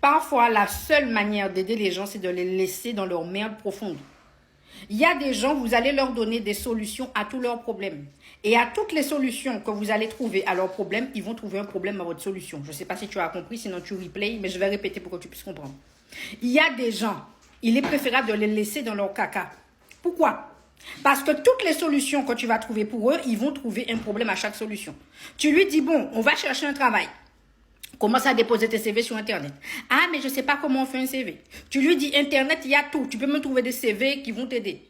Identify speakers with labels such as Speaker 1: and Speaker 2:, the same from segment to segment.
Speaker 1: Parfois, la seule manière d'aider les gens, c'est de les laisser dans leur merde profonde. Il y a des gens, vous allez leur donner des solutions à tous leurs problèmes. Et à toutes les solutions que vous allez trouver à leurs problèmes, ils vont trouver un problème à votre solution. Je ne sais pas si tu as compris, sinon tu replay, mais je vais répéter pour que tu puisses comprendre. Il y a des gens, il est préférable de les laisser dans leur caca. Pourquoi? Parce que toutes les solutions que tu vas trouver pour eux, ils vont trouver un problème à chaque solution. Tu lui dis, bon, on va chercher un travail. Commence à déposer tes CV sur Internet. Ah, mais je ne sais pas comment on fait un CV. Tu lui dis, Internet, il y a tout. Tu peux me trouver des CV qui vont t'aider.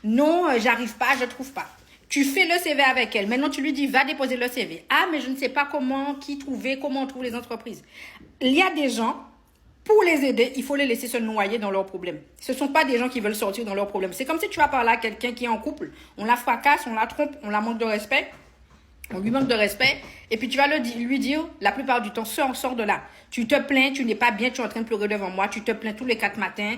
Speaker 1: Non, j'arrive pas, je trouve pas. Tu fais le CV avec elle. Maintenant, tu lui dis, va déposer le CV. Ah, mais je ne sais pas comment on trouve les entreprises. Il y a des gens, pour les aider, il faut les laisser se noyer dans leurs problèmes. Ce ne sont pas des gens qui veulent sortir dans leurs problèmes. C'est comme si tu vas parler à quelqu'un qui est en couple. On la fracasse, on la trompe, on la manque de respect. On lui manque de respect. Et puis tu vas lui dire, la plupart du temps, sors de là. Tu te plains, tu n'es pas bien, tu es en train de pleurer devant moi. Tu te plains tous les 4 matins.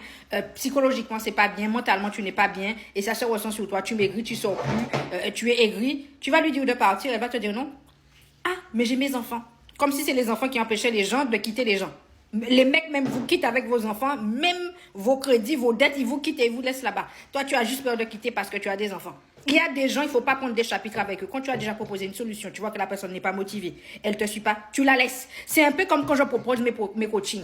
Speaker 1: Psychologiquement, c'est pas bien. Mentalement, tu n'es pas bien. Et ça se ressent sur toi. Tu maigris, tu sors plus. Tu es aigri. Tu vas lui dire de partir. Elle va te dire non. Ah, mais j'ai mes enfants. Comme si c'est les enfants qui empêchaient les gens de quitter les gens. Les mecs même vous quittent avec vos enfants. Même vos crédits, vos dettes, ils vous quittent et ils vous laissent là-bas. Toi, tu as juste peur de quitter parce que tu as des enfants. Il y a des gens, il ne faut pas prendre des chapitres avec eux. Quand tu as déjà proposé une solution, tu vois que la personne n'est pas motivée, elle ne te suit pas, tu la laisses. C'est un peu comme quand je propose mes coachings.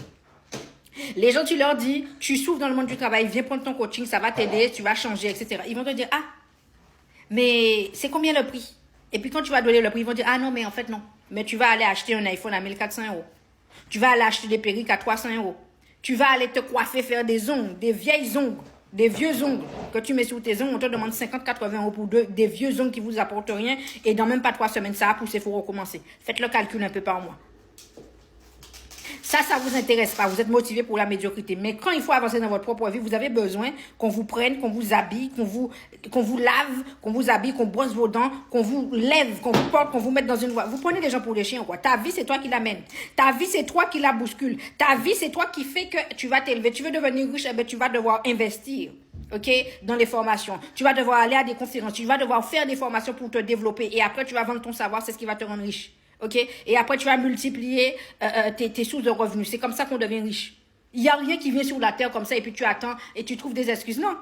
Speaker 1: Les gens, tu leur dis, tu souffres dans le monde du travail, viens prendre ton coaching, ça va t'aider, tu vas changer, etc. Ils vont te dire, ah, mais c'est combien le prix? Et puis quand tu vas donner le prix, ils vont dire, ah non, mais en fait non. Mais tu vas aller acheter un iPhone à 1400 €. Tu vas aller acheter des perruques à 300 €. Tu vas aller te coiffer, faire des ongles, des vieilles ongles. Des vieux ongles que tu mets sur tes ongles, on te demande 50-80 € pour des vieux ongles qui vous apportent rien et dans même pas 3 semaines, ça a poussé, il faut recommencer. Faites le calcul un peu par mois. Ça vous intéresse pas, vous êtes motivé pour la médiocrité. Mais quand il faut avancer dans votre propre vie, vous avez besoin qu'on vous prenne, qu'on vous habille, qu'on vous lave, qu'on vous habille, qu'on brosse vos dents, qu'on vous lève, qu'on vous porte, qu'on vous mette dans une voie. Vous prenez des gens pour des chiens, quoi. Ta vie, c'est toi qui l'amène. Ta vie, c'est toi qui la bouscule. Ta vie, c'est toi qui fait que tu vas t'élever. Tu veux devenir riche, eh bien, tu vas devoir investir. OK, dans les formations. Tu vas devoir aller à des conférences. Tu vas devoir faire des formations pour te développer. Et après, tu vas vendre ton savoir. C'est ce qui va te rendre riche. OK? Et après, tu vas multiplier tes sources de revenus. C'est comme ça qu'on devient riche. Il n'y a rien qui vient sur la terre comme ça et puis tu attends et tu trouves des excuses. Non.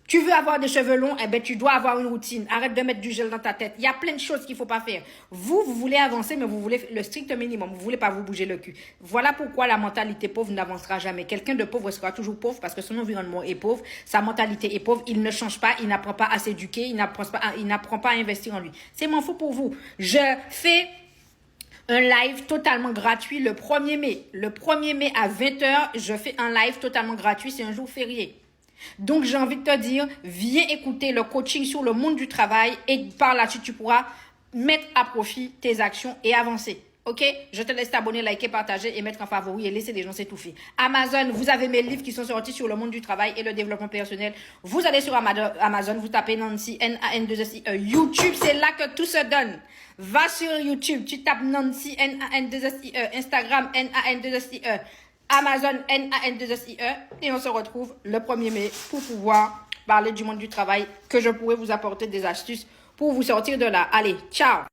Speaker 1: Tu veux avoir des cheveux longs, eh ben, tu dois avoir une routine. Arrête de mettre du gel dans ta tête. Il y a plein de choses qu'il ne faut pas faire. Vous voulez avancer, mais vous voulez le strict minimum. Vous ne voulez pas vous bouger le cul. Voilà pourquoi la mentalité pauvre n'avancera jamais. Quelqu'un de pauvre sera toujours pauvre parce que son environnement est pauvre, sa mentalité est pauvre, il ne change pas, il n'apprend pas à s'éduquer, il n'apprend pas à investir en lui. C'est m'en fous pour vous. Je fais un live totalement gratuit le 1er mai. Le 1er mai à 20 h, je fais un live totalement gratuit. C'est un jour férié. Donc, j'ai envie de te dire, viens écouter le coaching sur le monde du travail et par là-dessus, tu pourras mettre à profit tes actions et avancer. OK? Je te laisse t'abonner, liker, partager et mettre en favori et laisser les gens s'étouffer. Amazon, vous avez mes livres qui sont sortis sur le monde du travail et le développement personnel. Vous allez sur Amazon, vous tapez Nancy, N-A-N-2-S-I-E. YouTube, c'est là que tout se donne. Va sur YouTube, tu tapes Nancy, N-A-N-2-S-I-E. Instagram, N-A-N-2-S-I-E. Amazon, N-A-N-2-S-I-E. Et on se retrouve le 1er mai pour pouvoir parler du monde du travail, que je pourrais vous apporter des astuces pour vous sortir de là. Allez, ciao!